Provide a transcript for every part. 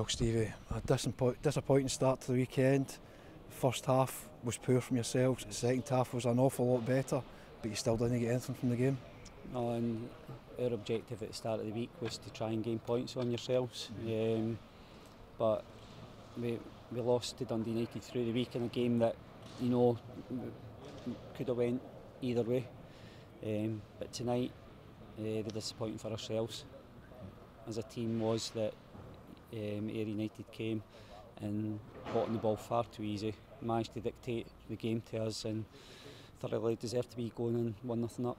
Stevie, a disappointing start to the weekend. First half was poor from yourselves, the second half was an awful lot better, but you still didn't get anything from the game. No, and our objective at the start of the week was to try and gain points on yourselves, but we lost to Dundee United through the week in a game that, you know, could have went either way. But tonight, the disappointing for ourselves as a team was that Ayr United came and got on the ball far too easy, managed to dictate the game to us and thoroughly deserved to be going in 1-0 up.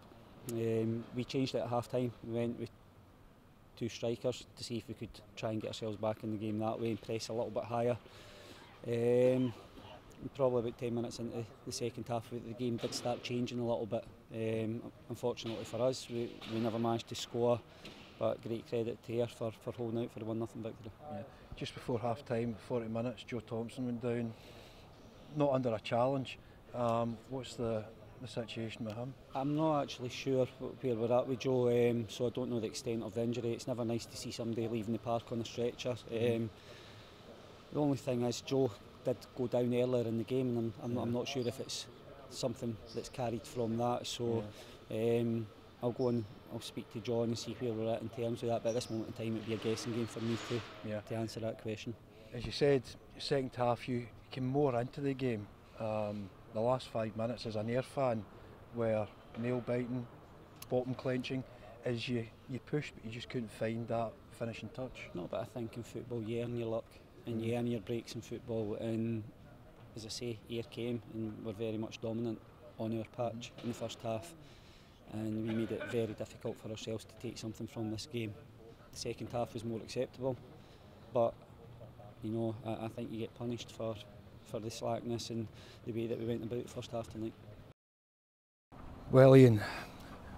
We changed it at half time. We went with 2 strikers to see if we could try and get ourselves back in the game that way and press a little bit higher. Probably about 10 minutes into the second half, the game did start changing a little bit. Unfortunately for us, we never managed to score, but great credit to Ayr for holding out for the 1-0 victory. Yeah. Just before half time, 40 minutes, Joe Thompson went down, not under a challenge. What's the situation with him? I'm not actually sure where we're at with Joe, so I don't know the extent of the injury. It's never nice to see somebody leaving the park on a stretcher. The only thing is Joe did go down earlier in the game, and I'm not sure if it's something that's carried from that. So I'll go and I'll speak to John and see where we're at in terms of that. But at this moment in time, it'd be a guessing game for me to answer that question. As you said, second half you came more into the game. The last 5 minutes as an Ayr fan were nail biting, bottom clenching, as you pushed but you just couldn't find that finishing touch. No, but I think in football you earn your luck and you earn your breaks in football, and as I say, Ayr came and were very much dominant on our patch in the first half, and we made it very difficult for ourselves to take something from this game. The second half was more acceptable, but you know, I think you get punished for the slackness and the way that we went about the first half tonight. Well, Ian,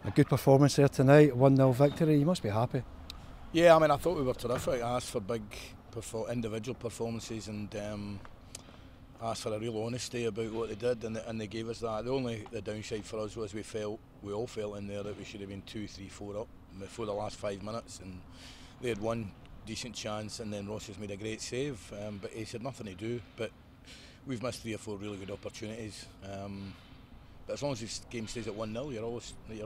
a good performance there tonight, 1-0 victory, you must be happy. Yeah, I mean, I thought we were terrific. I asked for big individual performances and asked for a real honesty about what they did, and they gave us that. The downside for us was we all felt in there that we should have been 2, 3, 4 up before the last 5 minutes, and they had one decent chance and then Ross has made a great save, but he had nothing to do. But we've missed 3 or 4 really good opportunities. But as long as this game stays at 1-0, you're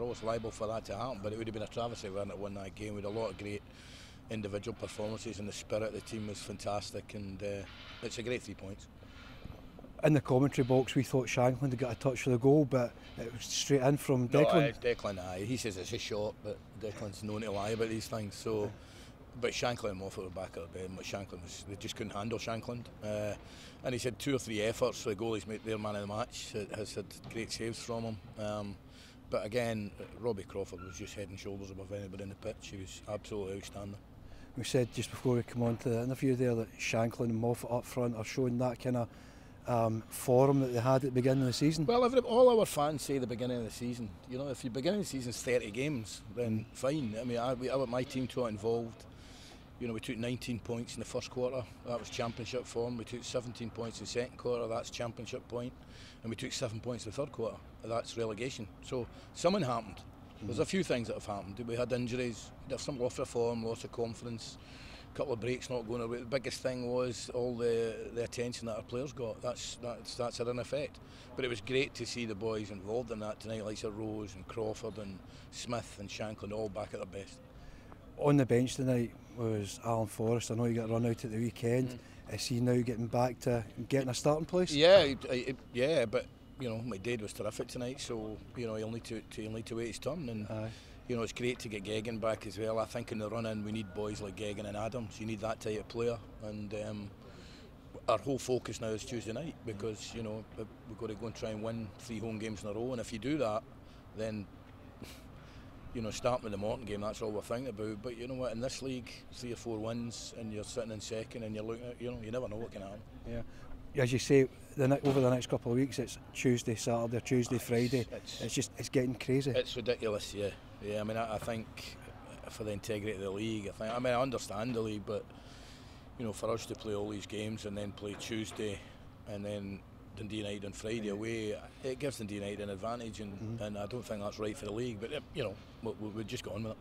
always liable for that to happen. But it would have been a travesty if we hadn't won that game. We had a lot of great individual performances, and the spirit of the team was fantastic, and it's a great 3 points. In the commentary box, we thought Shankland had got a touch for the goal, but it was straight in from Declan. No, it's Declan, aye. He says it's a shot, but Declan's known to lie about these things. So, but Shankland and Moffat were back at the bed, but they just couldn't handle Shankland. And he's had 2 or 3 efforts. The goalie's made their man of the match. Has had great saves from him. But again, Robbie Crawford was just head and shoulders above anybody in the pitch. He was absolutely outstanding. We said just before we come on to the interview there that Shankland and Moffat up front are showing that kind of form that they had at the beginning of the season. Well, all our fans say the beginning of the season. You know, if the beginning of the season's 30 games, then fine. I mean, I want my team to get involved. You know, we took 19 points in the first quarter. That was championship form. We took 17 points in the second quarter. That's championship point. And we took 7 points in the third quarter. That's relegation. So something happened. There's a few things that have happened. We had injuries. We had some loss of form, loss of confidence. A couple of breaks not going away. The biggest thing was all the attention that our players got. That's had an effect. But it was great to see the boys involved in that tonight, like Rose and Crawford and Smith and Shankland, all back at their best. On the bench tonight was Alan Forrest. I know you got run out at the weekend. Is he now getting back to getting a starting place? Yeah, but you know, my dad was terrific tonight, so you know he'll need to wait his turn. And you know, it's great to get Geoghegan back as well. I think in the run-in we need boys like Geoghegan and Adams. You need that type of player, and our whole focus now is Tuesday night, because you know we've got to go and try and win 3 home games in a row, and if you do that, then you know, starting with the Morton game, that's all we're thinking about. But you know what, in this league, 3 or 4 wins and you're sitting in second and you're looking at, you know, you never know what can happen. Yeah. As you say, over the next couple of weeks, it's Tuesday, Saturday, Tuesday, Friday. It's getting crazy. It's ridiculous, yeah. Yeah, I mean, I think for the integrity of the league, I understand the league, but you know, for us to play all these games and then play Tuesday and then Dundee United on Friday away, it gives Dundee United an advantage, and I don't think that's right for the league, but you know, we've just got on with it.